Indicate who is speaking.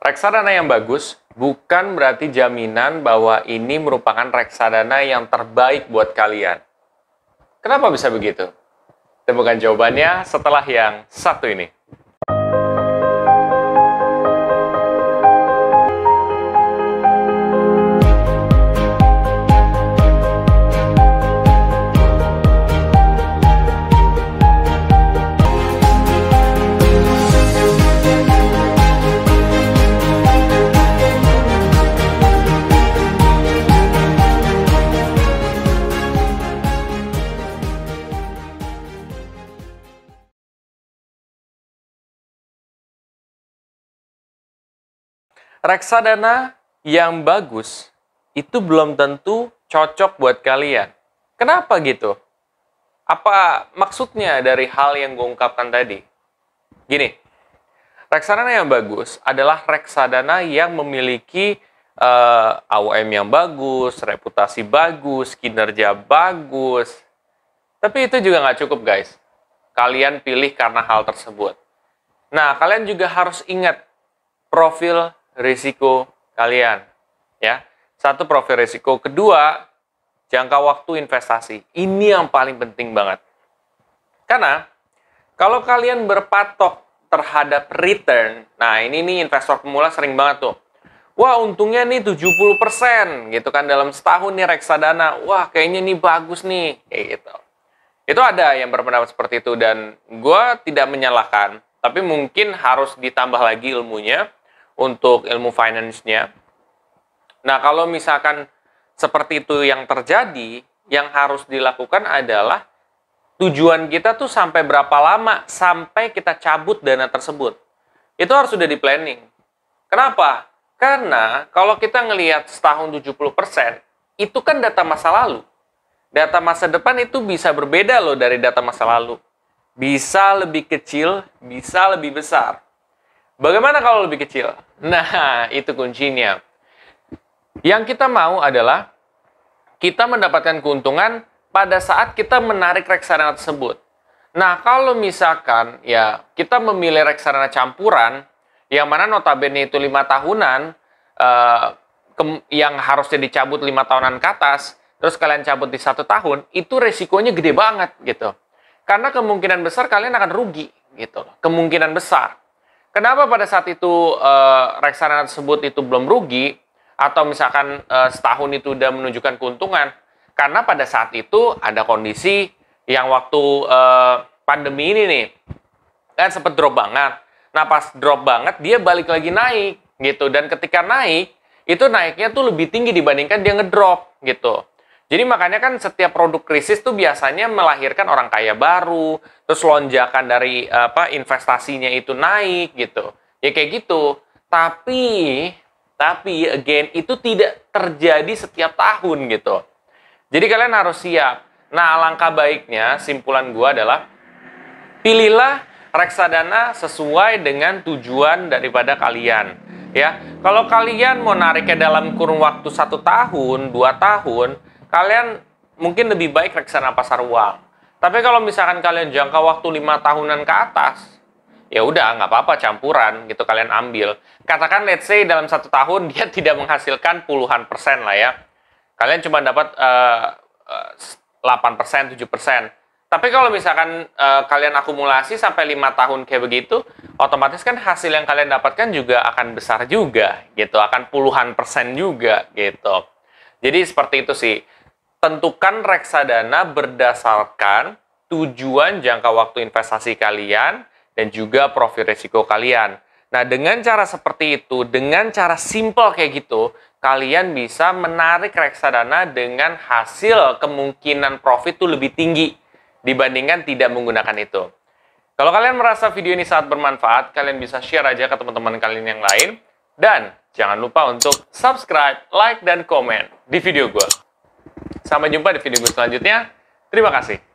Speaker 1: Reksadana yang bagus bukan berarti jaminan bahwa ini merupakan reksadana yang terbaik buat kalian. Kenapa bisa begitu? Temukan jawabannya setelah yang satu ini. Reksadana yang bagus itu belum tentu cocok buat kalian. Kenapa gitu? Apa maksudnya dari hal yang gue ungkapkan tadi? Gini, reksadana yang bagus adalah reksadana yang memiliki AUM yang bagus, reputasi bagus, kinerja bagus. Tapi itu juga nggak cukup, guys. Kalian pilih karena hal tersebut. Nah, kalian juga harus ingat profil risiko kalian, ya. Satu, profil risiko. Kedua, jangka waktu investasi. Ini yang paling penting banget. Karena kalau kalian berpatok terhadap return, nah ini nih investor pemula sering banget tuh. Wah, untungnya nih 70% gitu kan dalam setahun nih reksadana. Wah, kayaknya nih bagus nih, kayak gitu. Itu ada yang berpendapat seperti itu dan gue tidak menyalahkan, tapi mungkin harus ditambah lagi ilmunya untuk ilmu finance-nya. Nah, kalau misalkan seperti itu yang terjadi, yang harus dilakukan adalah tujuan kita tuh sampai berapa lama sampai kita cabut dana tersebut. Itu harus sudah di-planning. Kenapa? Karena kalau kita ngelihat setahun 70%, itu kan data masa lalu. Data masa depan itu bisa berbeda loh dari data masa lalu. Bisa lebih kecil, bisa lebih besar. Bagaimana kalau lebih kecil? Nah, itu kuncinya. Yang kita mau adalah kita mendapatkan keuntungan pada saat kita menarik reksadana tersebut. Nah, kalau misalkan ya kita memilih reksadana campuran, yang mana notabene itu 5 tahunan, yang harusnya dicabut 5 tahunan ke atas, terus kalian cabut di 1 tahun, itu resikonya gede banget gitu. Karena kemungkinan besar kalian akan rugi gitu. Kemungkinan besar. Kenapa pada saat itu reksadana tersebut itu belum rugi, atau misalkan setahun itu udah menunjukkan keuntungan? Karena pada saat itu ada kondisi yang waktu pandemi ini nih, kan sempat drop banget. Nah, pas drop banget, dia balik lagi naik, gitu. Dan ketika naik, itu naiknya tuh lebih tinggi dibandingkan dia ngedrop, gitu. Jadi makanya kan setiap produk krisis tuh biasanya melahirkan orang kaya baru, terus lonjakan dari investasinya itu naik gitu. Ya kayak gitu. Tapi again itu tidak terjadi setiap tahun gitu. Jadi kalian harus siap. Nah, alangkah baiknya simpulan gua adalah pilihlah reksadana sesuai dengan tujuan daripada kalian. Ya, kalau kalian mau nariknya dalam kurun waktu 1 tahun, 2 tahun, kalian mungkin lebih baik reksadana pasar uang. Tapi kalau misalkan kalian jangka waktu 5 tahunan ke atas, ya udah nggak apa-apa campuran gitu kalian ambil. Katakan let's say dalam 1 tahun dia tidak menghasilkan puluhan persen lah ya. Kalian cuma dapat 8%, 7%. Tapi kalau misalkan kalian akumulasi sampai 5 tahun kayak begitu, otomatis kan hasil yang kalian dapatkan juga akan besar juga gitu, akan puluhan persen juga gitu. Jadi seperti itu sih. Tentukan reksadana berdasarkan tujuan jangka waktu investasi kalian dan juga profil risiko kalian. Nah, dengan cara seperti itu, dengan cara simple kayak gitu, kalian bisa menarik reksadana dengan hasil kemungkinan profit itu lebih tinggi dibandingkan tidak menggunakan itu. Kalau kalian merasa video ini sangat bermanfaat, kalian bisa share aja ke teman-teman kalian yang lain. Dan jangan lupa untuk subscribe, like, dan komen di video gue. Sampai jumpa di video gue selanjutnya. Terima kasih.